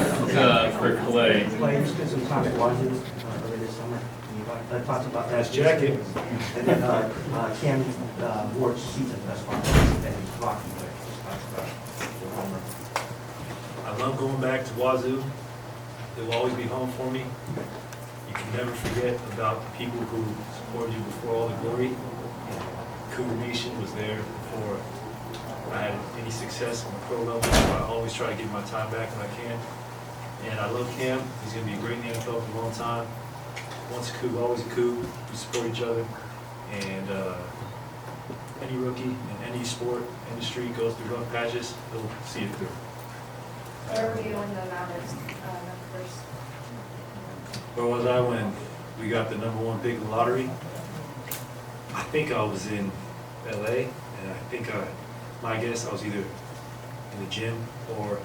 for Klay. Klay, you spent some time at Wazoo earlier this summer. Can you talk about that? Nice jacket. And then Cam Ward's season thus far, and he's blocking there. Just talk about the homer. I love going back to Wazoo. It will always be home for me. You can never forget about the people who supported you before all the glory. Cougar Nation was there before I had any success on the pro level, so I always try to give my time back when I can. And I love Cam. He's going to be great in the NFL for a long time. Once a Coug, always a Coug. We support each other. And any rookie in any sport industry goes through rough patches, he'll see it through. Where were you when the Mavericks first? Where was I when we got the #1 pick in the lottery? I think I was in LA, and I think my guess I was either in the gym or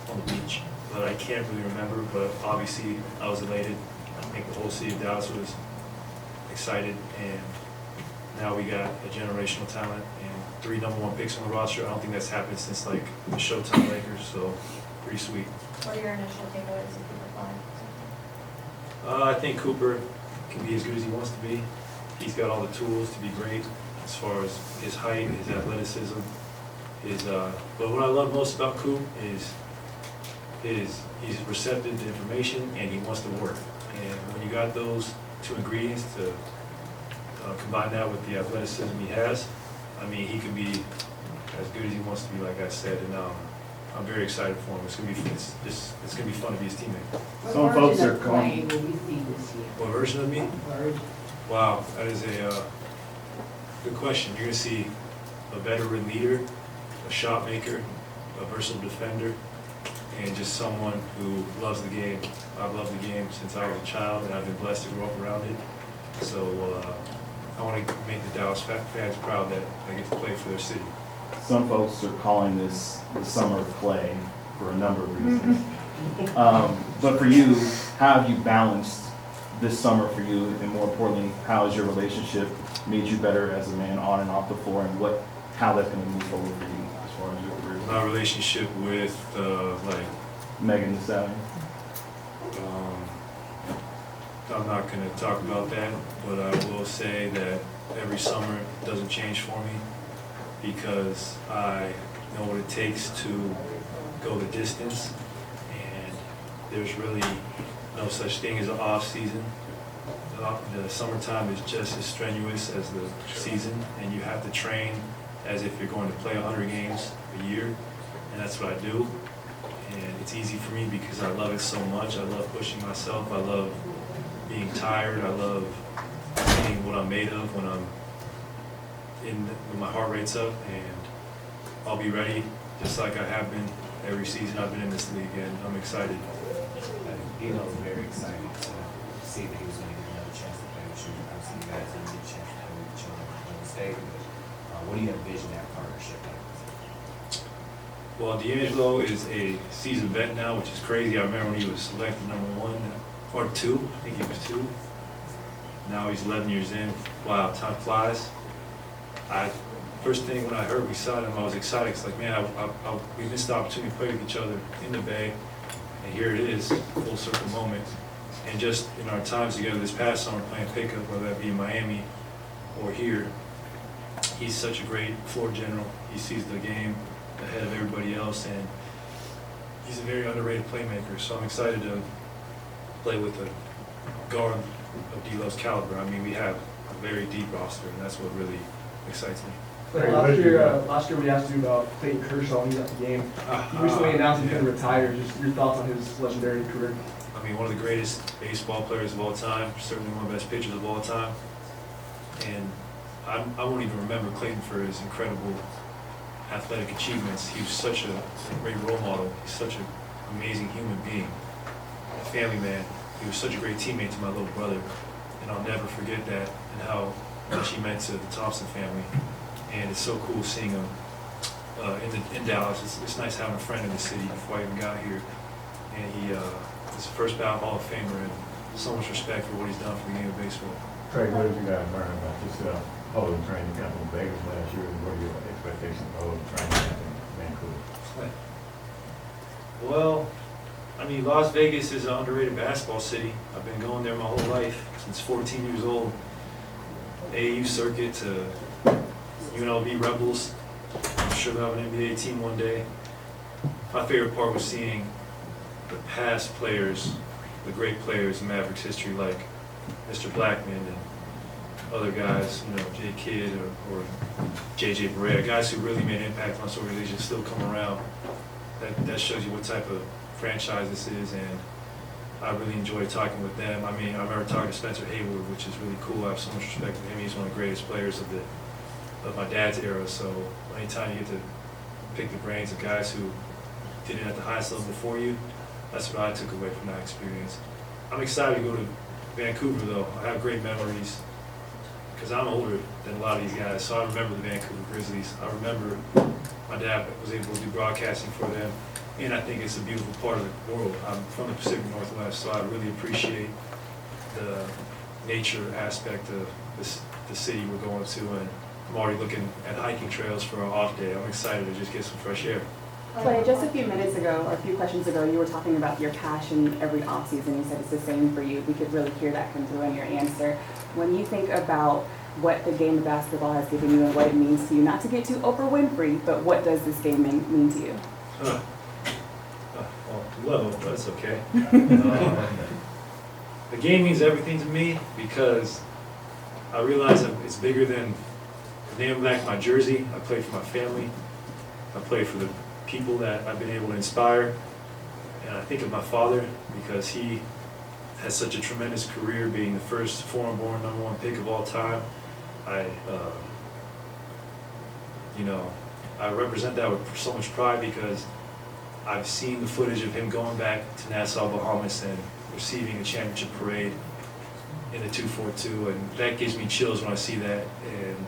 on the beach, but I can't really remember. But obviously I was elated. I think the whole city of Dallas was excited, and now we got a generational talent and 3 #1 picks on the roster. I don't think that's happened since like the Showtime Lakers, so pretty sweet. What are your initial takeaways of Cooper Flagg? I think Cooper can be as good as he wants to be. He's got all the tools to be great as far as his height, his athleticism, but what I love most about Coop is he's receptive to information and he wants to work. And when you got those 2 ingredients to combine that with the athleticism he has, I mean, he can be as good as he wants to be, like I said, and I'm very excited for him. It's gonna be fun to be his teammate. Some folks are calling. Will we see this year? What version of me? Version. Wow, that is a good question. You're going to see a veteran leader, a shot maker, a versatile defender, and just someone who loves the game. I've loved the game since I was a child, and I've been blessed to grow up around it. So I want to make the Dallas fans proud that I get to play for their city. Some folks are calling this the summer of Klay for a number of reasons. But for you, how have you balanced this summer for you, and more importantly, how has your relationship made you better as a man on and off the floor, and how that's going to move forward for you as far as your career? My relationship with Megan Thee Stallion. I'm not going to talk about that, but I will say that every summer doesn't change for me because I know what it takes to go the distance, and there's really no such thing as an off season. The summertime is just as strenuous as the season, and you have to train as if you're going to play 100 games a year, and that's what I do. And it's easy for me because I love it so much. I love pushing myself. I love being tired. I love seeing what I'm made of when my heart rate's up, and I'll be ready just like I have been every season I've been in this league, and I'm excited. Dino was very excited to see that he was going to get another chance to play with you. Obviously, you guys didn't get a chance to play with each other on the stage, but what do you envision that partnership like? Well, D'Angelo is a seasoned vet now, which is crazy. I remember when he was selected #1 or 2. I think he was 2. Now he's 11 years in. Wow, time flies. First thing when I heard we signed him, I was excited. It's like, man, we missed the opportunity to play with each other in the Bay, and here it is, full circle moment. And just in our times together this past summer playing pickup, whether that be in Miami or here, he's such a great floor general. He sees the game ahead of everybody else, and he's a very underrated playmaker. So I'm excited to play with a guard of D'Lo's caliber. I mean, we have a very deep roster, and that's what really excites me. Last year we asked you about Clayton Kershaw when he got the game. He recently announced he's going to retire. Just your thoughts on his legendary career? I mean, one of the greatest baseball players of all time, certainly one of the best pitchers of all time. And I won't even remember Clayton for his incredible athletic achievements. He was such a great role model. He's such an amazing human being, a family man. He was such a great teammate to my little brother, and I'll never forget that and how much he meant to the Thompson family. And it's so cool seeing him in Dallas. It's nice having a friend in the city before I even got here. And he is a first ballot Hall of Famer, and so much respect for what he's done for the game of baseball. Trey, what did you guys learn about yourself holding training camp in Vegas last year, and what are your expectations for holding training camp in Vancouver? Well, I mean, Las Vegas is an underrated basketball city. I've been going there my whole life, since 14 years old. AAU circuit to UNLV Rebels. I'm sure they'll have an NBA team one day. My favorite part was seeing the past players, the great players in Mavericks history, like Mr. Blackman and other guys, you know, Jay Kidd or JJ Barea, guys who really made an impact on this organization still come around. That shows you what type of franchise this is, and I really enjoyed talking with them. I mean, I remember talking to Spencer Haywood, which is really cool. I have so much respect for him. He's one of the greatest players of my dad's era. So anytime you get to pick the brains of guys who did it at the highest level before you, that's what I took away from that experience. I'm excited to go to Vancouver, though. I have great memories because I'm older than a lot of these guys. So I remember the Vancouver Grizzlies. I remember my dad was able to do broadcasting for them. And I think it's a beautiful part of the world. I'm from the Pacific Northwest, so I really appreciate the nature aspect of the city we're going to. And I'm already looking at hiking trails for our off day. I'm excited to just get some fresh air. Clay, just a few minutes ago, or a few questions ago, you were talking about your passion every offseason. You said it's the same for you. We could really hear that come through in your answer. When you think about what the game of basketball has given you and what it means to you, not to get too Oprah Winfrey, but what does this game mean to you? Well, that's okay. The game means everything to me because I realize that it's bigger than the name back my jersey. I play for my family. I play for the people that I've been able to inspire. And I think of my father because he has such a tremendous career, being the first foreign-born #1 pick of all time. I represent that with so much pride because I've seen the footage of him going back to Nassau, Bahamas and receiving a championship parade in the 242, and that gives me chills when I see that. And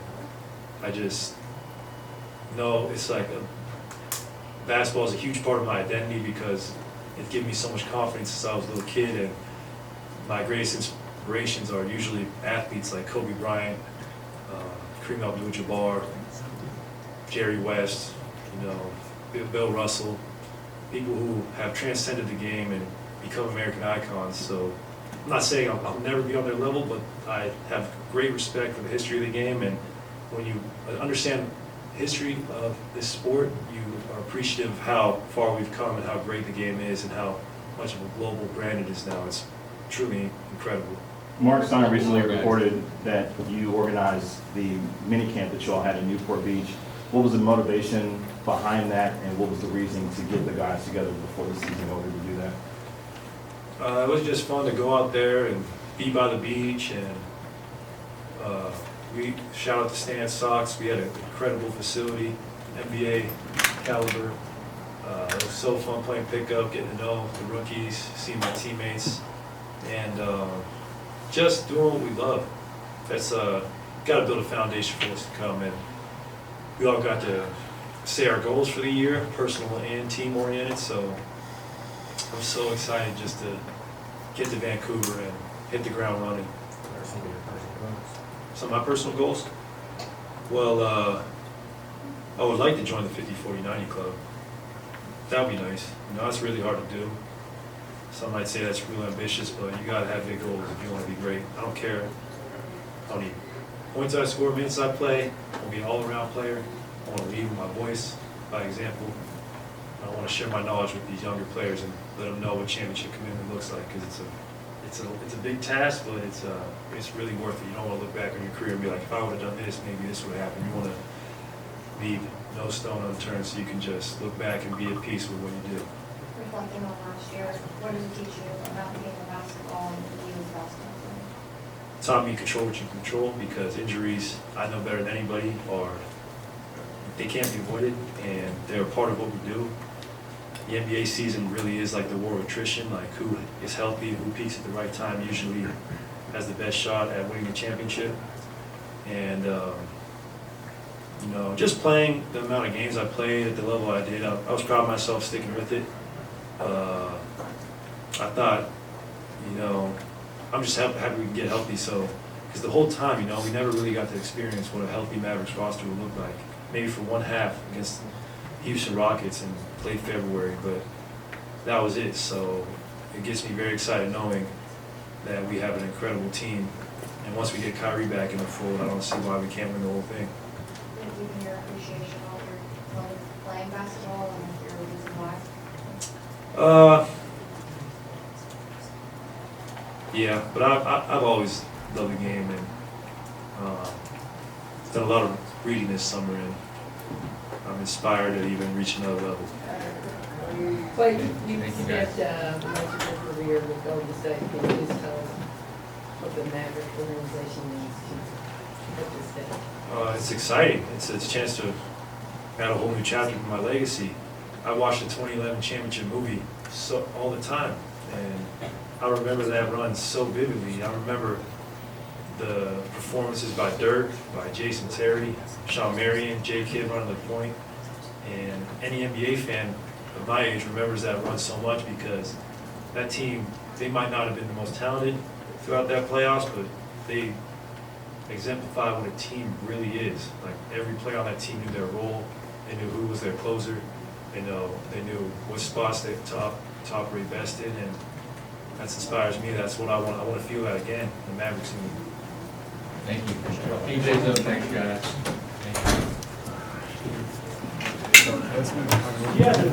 I just know it's like basketball is a huge part of my identity because it gives me so much confidence since I was a little kid, and my greatest inspirations are usually athletes like Kobe Bryant, Kareem Abdul-Jabbar, Jerry West, Bill Russell, people who have transcended the game and become American icons. So I'm not saying I'll never be on their level, but I have great respect for the history of the game. And when you understand the history of this sport, you are appreciative of how far we've come and how great the game is and how much of a global brand it is now. It's truly incredible. Mark Steiner recently reported that you organized the mini camp that you all had in Newport Beach. What was the motivation behind that, and what was the reason to get the guys together before the season over to do that? It was just fun to go out there and be by the beach, and we shout out to Stan Sox. We had an incredible facility, NBA caliber. It was so fun playing pickup, getting to know the rookies, seeing my teammates, and just doing what we love. That's got to build a foundation for us to come. And we all got to say our goals for the year, personal and team oriented. So I'm so excited just to get to Vancouver and hit the ground running. What are some of your personal goals? Some of my personal goals? Well, I would like to join the 50-40-90 club. That would be nice. It's really hard to do. Some might say that's real ambitious, but you gotta have big goals if you want to be great. I don't care how many points I score, minutes I play. I want to be an all-around player. I want to lead with my voice, by example. I want to share my knowledge with these younger players and let them know what championship commitment looks like, because it's a big task, but it's really worth it. You don't want to look back on your career and be like, if I would have done this, maybe this would have happened. You want to leave no stone unturned, so you can just look back and be at peace with what you did. Reflecting on last year, what does it teach you about the game of basketball and the game of basketball? Taught me control what you can control, because injuries, I know better than anybody, they can't be avoided, and they're a part of what we do. The NBA season really is like the war of attrition, like who is healthy, who peaks at the right time, usually has the best shot at winning the championship. And just playing the amount of games I played at the level I did, I was proud of myself sticking with it. I thought, I'm just happy we can get healthy. So, because the whole time, we never really got to experience what a healthy Mavericks roster would look like. Maybe for one half against Houston Rockets in late February, but that was it. So it gets me very excited knowing that we have an incredible team. And once we get Kyrie back in the fold, I don't see why we can't win the whole thing. Did you give your appreciation all your playing basketball and your reason why? Yeah, but I've always loved the game and done a lot of reading this summer, and I'm inspired to even reach another level. But you spent much of your career with Golden State. Can you just tell us what the Maverick organization means to this day? It's exciting. It's a chance to add a whole new chapter to my legacy. I watched the 2011 championship movie all the time, and I remember that run so vividly. I remember the performances by Dirk, by Jason Terry, Shawn Marion, J. Kidd running the point, and any NBA fan of my age remembers that run so much because that team, they might not have been the most talented throughout that playoffs, but they exemplify what a team really is. Like every player on that team knew their role, they knew who was their closer, they knew what spots they operate best in, and that inspires me. That's what I want. I want to feel that again, the Mavericks team. Thank you. PJ's up next, guys. Yeah, the